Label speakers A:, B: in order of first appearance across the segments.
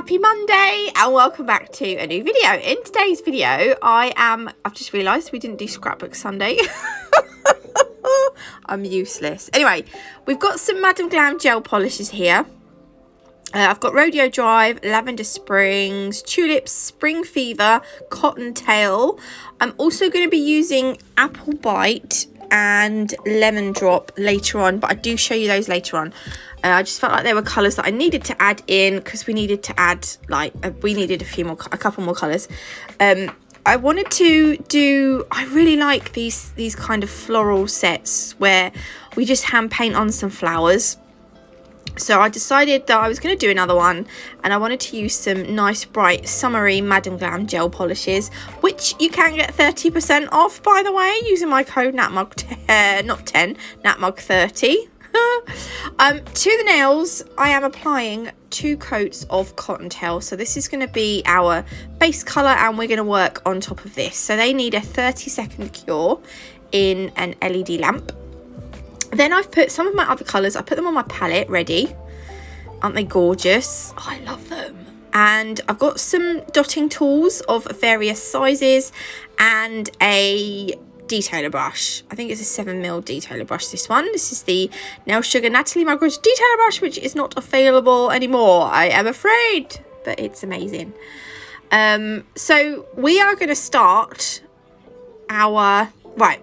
A: Happy Monday and welcome back to a new video. In today's video, I've just realised we didn't do Scrapbook Sunday. I'm useless. Anyway, we've got some Madam Glam gel polishes here. I've got Rodeo Drive, Lavender Springs, Tulips, Spring Fever, Cottontail. I'm also going to be using Apple Bite and Lemon Drop later on, but I do show you those later on. I just felt like there were colours that I needed to add in because we needed to add, we needed a couple more colours. I wanted to do, I really like these kind of floral sets where we just hand paint on some flowers. So I decided that I was going to do another one, and I wanted to use some nice bright summery Madam Glam gel polishes, which you can get 30% off, by the way, using my code NatMug30. To the nails, I am applying 2 coats of Cottontail. So this is going to be our base colour, and we're going to work on top of this. So they need a 30-second cure in an LED lamp. Then I've put some of my other colours, I put them on my palette ready. Aren't they gorgeous? Oh, I love them. And I've got some dotting tools of various sizes and a detailer brush. I think it's a 7mm detailer brush, this one. This is the Nail Sugar Natalie Margaret detailer brush, which is not available anymore, I am afraid, but it's amazing. So we are going to start our, right,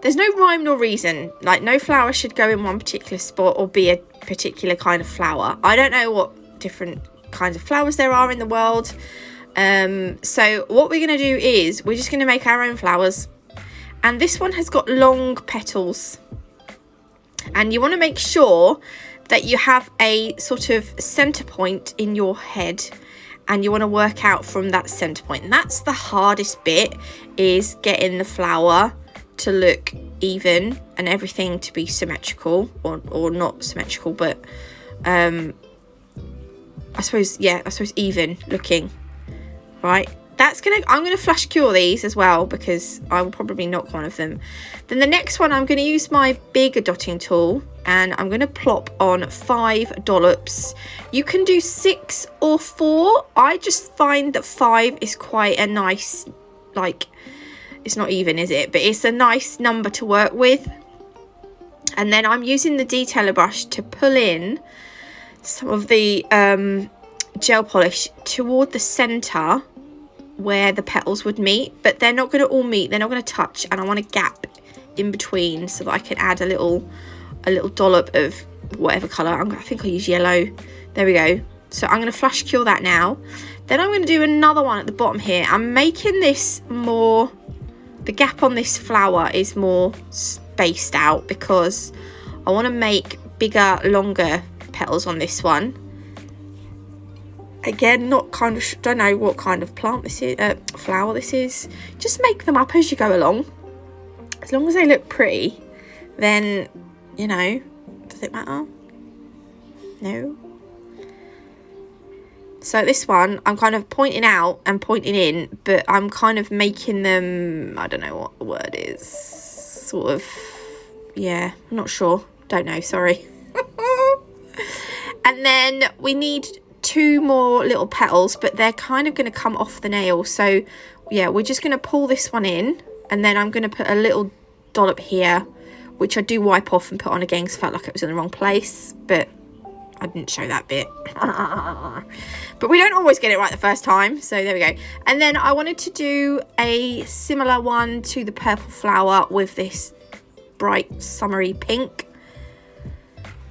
A: there's no rhyme nor reason, like no flower should go in one particular spot or be a particular kind of flower. I don't know what different kinds of flowers there are in the world. So what we're going to do is we're just going to make our own flowers. And this one has got long petals. And you want to make sure that you have a sort of center point in your head. And you want to work out from that center point. And that's the hardest bit, is getting the flower to look even and everything to be symmetrical, or not symmetrical, but I suppose even looking, right? I'm gonna flash cure these as well because I will probably knock one of them. Then the next one, I'm going to use my bigger dotting tool and I'm going to plop on 5 dollops. You can do 6 or 4. I just find that 5 is quite a nice, it's not even, is it? But it's a nice number to work with. And then I'm using the detailer brush to pull in some of the gel polish toward the center where the petals would meet, but they're not going to all meet, they're not going to touch, and I want a gap in between so that I can add a little dollop of whatever color. I think I'll use yellow. There we go. So I'm going to flash cure that now. Then I'm going to do another one at the bottom here. I'm making this more, the gap on this flower is more spaced out because I want to make bigger, longer petals on this one. Again, don't know what kind of plant this is, flower this is. Just make them up as you go along. As long as they look pretty, then, you know, does it matter? No. So this one, I'm kind of pointing out and pointing in, but I'm kind of making them, I don't know what the word is, sort of, yeah, I'm not sure. Don't know, sorry. And then we need 2 more little petals, but they're kind of going to come off the nail. So yeah, we're just going to pull this one in, and then I'm going to put a little dollop here, which I do wipe off and put on again because I felt like it was in the wrong place, but I didn't show that bit. But we don't always get it right the first time, so there we go. And then I wanted to do a similar one to the purple flower with this bright summery pink.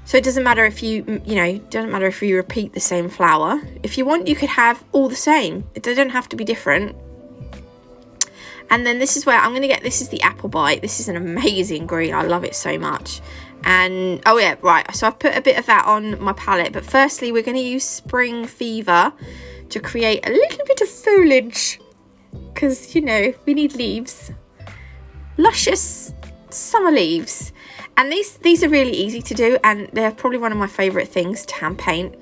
A: So it doesn't matter if doesn't matter if you repeat the same flower. If you want, you could have all the same. They don't have to be different. And then this is where I'm going to get, this is the Apple Bite. This is an amazing green. I love it so much. And, oh yeah, right. So I've put a bit of that on my palette. But firstly, we're going to use Spring Fever to create a little bit of foliage. Because, you know, we need leaves. Luscious summer leaves. And these are really easy to do, and they're probably one of my favourite things to hand paint,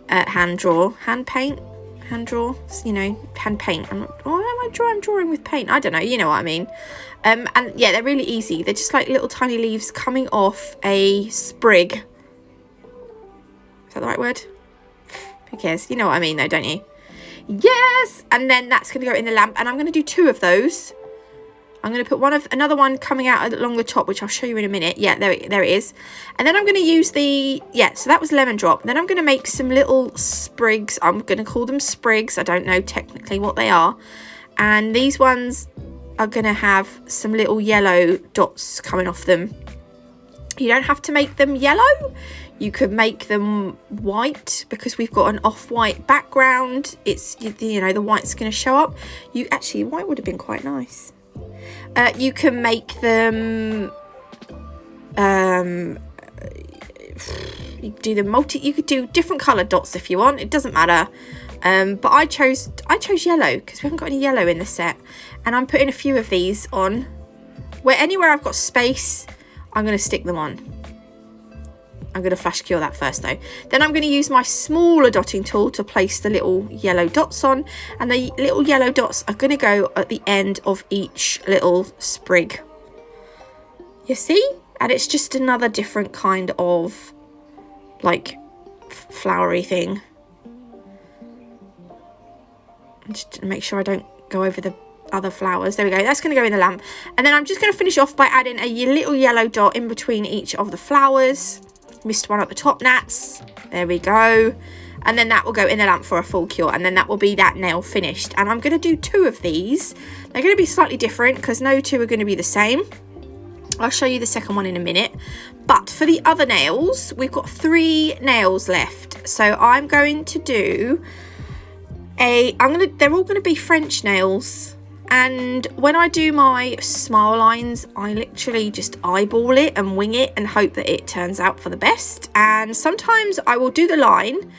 A: hand draw, you know, hand paint. I'm drawing with paint. I don't know, you know what I mean. And yeah, they're really easy. They're just like little tiny leaves coming off a sprig. Is that the right word? Who cares? You know what I mean though, don't you? Yes! And then that's going to go in the lamp. And I'm going to do 2 of those. I'm going to put another one coming out along the top, which I'll show you in a minute. Yeah, there it is. And then I'm going to use so that was lemon drop. Then I'm going to make some little sprigs. I'm going to call them sprigs. I don't know technically what they are. And these ones are going to have some little yellow dots coming off them. You don't have to make them yellow. You could make them white because we've got an off-white background. It's, you know, the white's going to show up. White would have been quite nice. You can make them, you could do different coloured dots if you want. It doesn't matter. But I chose yellow because we haven't got any yellow in the set. And I'm putting a few of these on. Anywhere I've got space, I'm going to stick them on. I'm going to flash cure that first though. Then I'm going to use my smaller dotting tool to place the little yellow dots on. And the little yellow dots are going to go at the end of each little sprig. You see? And it's just another different kind of like flowery thing. Just to make sure I don't go over the other flowers. There we go. That's going to go in the lamp. And then I'm just going to finish off by adding a little yellow dot in between each of the flowers. Missed one at the top, Nats. There we go. And then that will go in the lamp for a full cure. And then that will be that nail finished. And I'm going to do 2 of these. They're going to be slightly different because no 2 are going to be the same. I'll show you the second one in a minute. But for the other nails, we've got 3 nails left. So I'm going to do they're all going to be French nails. And when I do my smile lines, I literally just eyeball it and wing it and hope that it turns out for the best. And sometimes I will do the line,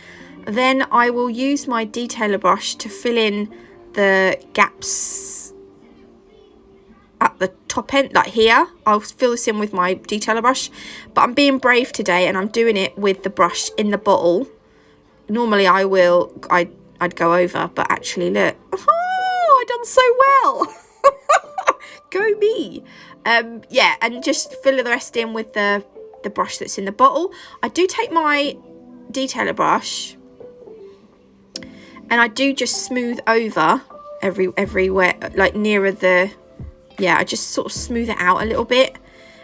A: then I will use my detailer brush to fill in the gaps at the top end, like here. I'll fill this in with my detailer brush, but I'm being brave today and I'm doing it with the brush in the bottle. Normally I'd go over, but actually look. I done so well. Go me. Yeah, and just fill the rest in with the brush that's in the bottle. I do take my detailer brush and I do just smooth over everywhere, like nearer the, I just sort of smooth it out a little bit.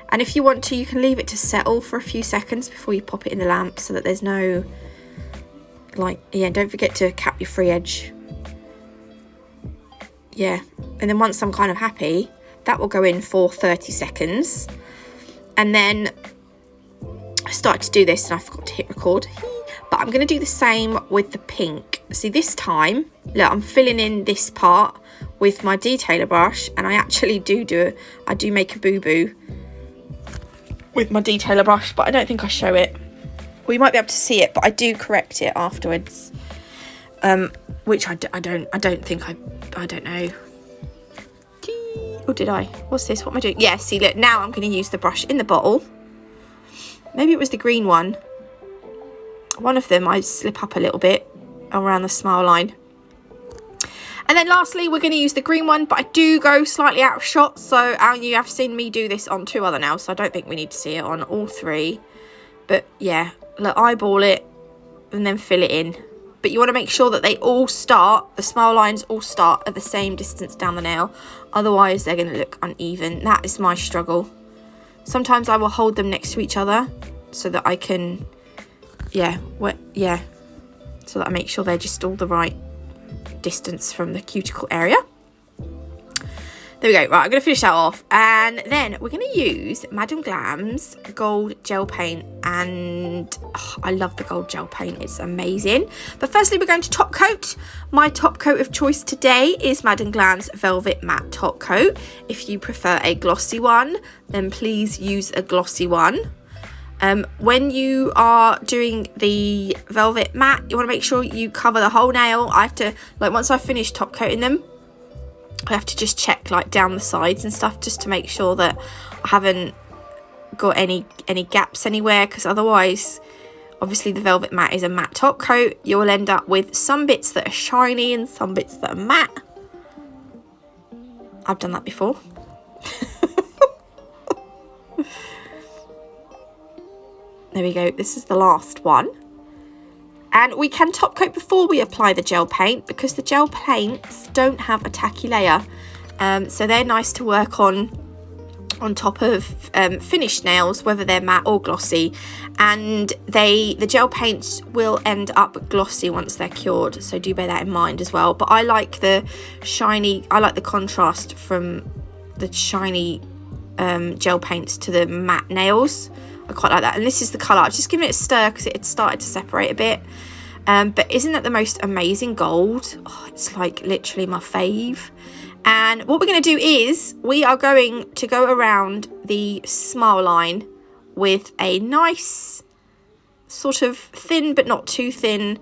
A: And if you want to, you can leave it to settle for a few seconds before you pop it in the lamp so that there's no, don't forget to cap your free edge. Yeah, and then once I'm kind of happy, that will go in for 30 seconds. And then I started to do this and I forgot to hit record. But I'm going to do the same with the pink. See, this time, look, I'm filling in this part with my detailer brush. And I actually do make a boo-boo with my detailer brush. But I don't think I show it. Well, you might be able to see it, but I do correct it afterwards. Which I don't think I don't know. Or did I? What's this? What am I doing? Yeah, see, look, now I'm going to use the brush in the bottle. Maybe it was the green one. One of them I slip up a little bit around the smile line. And then lastly, we're going to use the green one, but I do go slightly out of shot. So you have seen me do this on 2 other nails, so I don't think we need to see it on all 3. But yeah, look, eyeball it and then fill it in. But you want to make sure that they all start, the smile lines all start at the same distance down the nail. Otherwise, they're going to look uneven. That is my struggle. Sometimes I will hold them next to each other so that I can, so that I make sure they're just all the right distance from the cuticle area. There we go. Right, I'm going to finish that off. And then we're going to use Madam Glam's gold gel paint. And I love the gold gel paint. It's amazing. But firstly, we're going to top coat. My top coat of choice today is Madam Glam's Velvet Matte Top Coat. If you prefer a glossy one, then please use a glossy one. When you are doing the Velvet Matte, you want to make sure you cover the whole nail. I have to, once I've finished top coating them, I have to just check down the sides and stuff just to make sure that I haven't got any gaps anywhere, because otherwise, obviously the Velvet Matte is a matte top coat. You'll end up with some bits that are shiny and some bits that are matte. I've done that before. There we go. This is the last one. And we can top coat before we apply the gel paint, because the gel paints don't have a tacky layer. So they're nice to work on top of finished nails, whether they're matte or glossy. And the gel paints will end up glossy once they're cured, so do bear that in mind as well. But I like the shiny, I like the contrast from the shiny gel paints to the matte nails. I quite like that. And this is the colour. I've just given it a stir because it had started to separate a bit. But isn't that the most amazing gold? Oh, it's like literally my fave. And what we're going to do is we are going to go around the smile line with a nice sort of thin but not too thin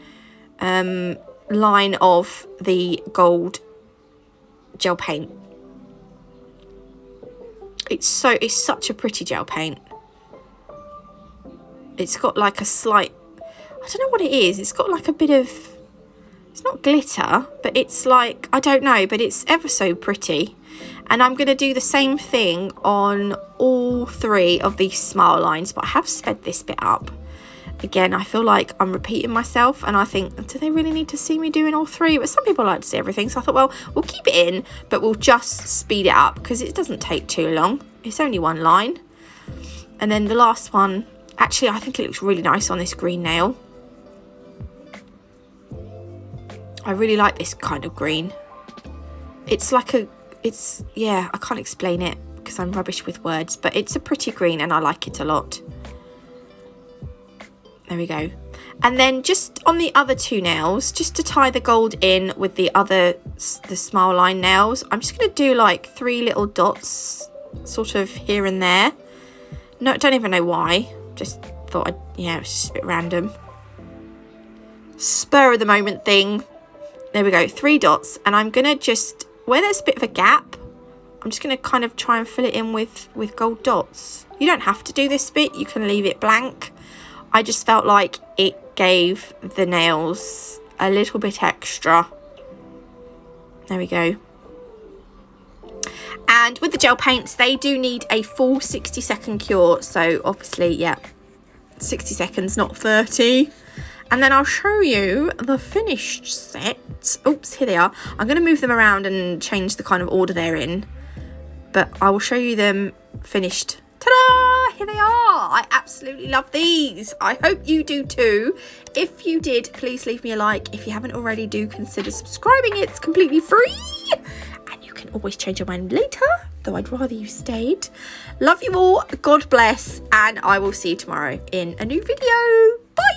A: line of the gold gel paint. It's such a pretty gel paint. It's got like a slight, I don't know what it is. It's got like a bit of, it's not glitter, but it's like, I don't know, but it's ever so pretty. And I'm going to do the same thing on all 3 of these smile lines, but I have sped this bit up. Again, I feel like I'm repeating myself, and I think, do they really need to see me doing all 3? But some people like to see everything, so I thought, well, we'll keep it in, but we'll just speed it up because it doesn't take too long. It's only 1 line. And then the last one, actually, I think it looks really nice on this green nail. I really like this kind of green. It's like yeah, I can't explain it because I'm rubbish with words, but it's a pretty green and I like it a lot. There we go. And then just on the other 2 nails, just to tie the gold in with the smile line nails, I'm just going to do like 3 little dots sort of here and there. No, don't even know why. Just thought yeah, it was just a bit random. Spur of the moment thing. There we go, 3 dots. And I'm going to just, where there's a bit of a gap, I'm just going to kind of try and fill it in with gold dots. You don't have to do this bit, you can leave it blank. I just felt like it gave the nails a little bit extra. There we go. And with the gel paints, they do need a full 60-second cure. So obviously, yeah, 60 seconds, not 30. And then I'll show you the finished set. Oops, here they are. I'm going to move them around and change the kind of order they're in. But I will show you them finished. Ta-da! Here they are. I absolutely love these. I hope you do too. If you did, please leave me a like. If you haven't already, do consider subscribing. It's completely free. And you can always change your mind later, though I'd rather you stayed. Love you all. God bless. And I will see you tomorrow in a new video. Bye.